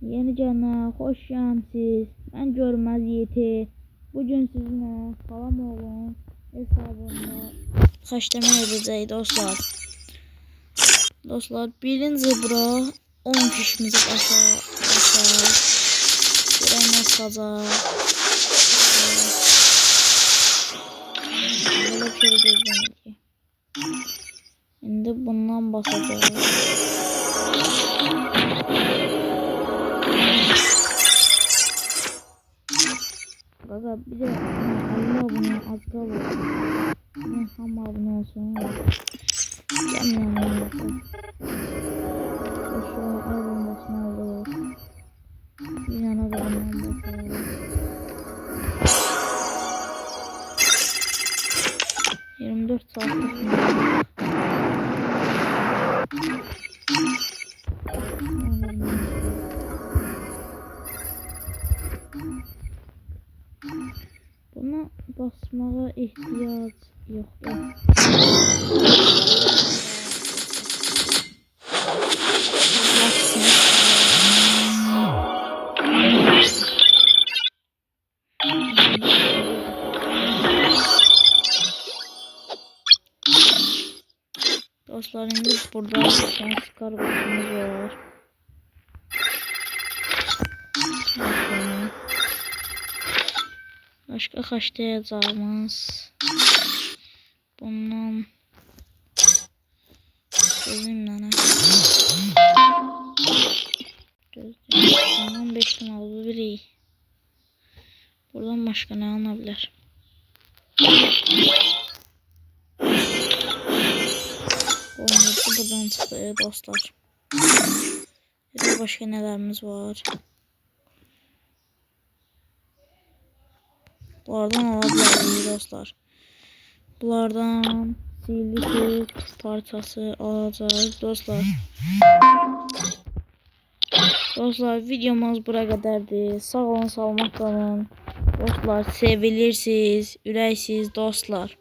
Yeni cana, hoş geldiniz. Ben Görmez Yiğit'i. Bugün sizinle Kalamoğlu'nun hesabında kaçlama edeceğiz dostlar. Dostlar birinci bura 10 kişimizi aşağı. Görən nasılacaq. Böyle bir şey gözləmir ki. Şimdi bundan basacağız. Gaga bir de 50 abone az kalır. Ben tam abone olsun. Gelmem lazım. Şu albüm basma olur. Bir yana da bundan basalım. 24 saatlik mi? Buna basmağa ihtiyaç yoktur. Dostlar indi burada şans kargosunuz var. Başka kaçlayacağımız bundan gözüm nana bundan 5 tane oldu biri. Buradan başka ne alınabilir? Buradan çıktı dostlar. Bir başka nelerimiz var? Bunlardan alabiliriz dostlar. Bunlardan sihirli parçası alacağız dostlar. Dostlar videomuz buraya kadardı. Sağ olun, sağlıkla kalın. Dostlar sevilirsiniz, yüreksiz dostlar.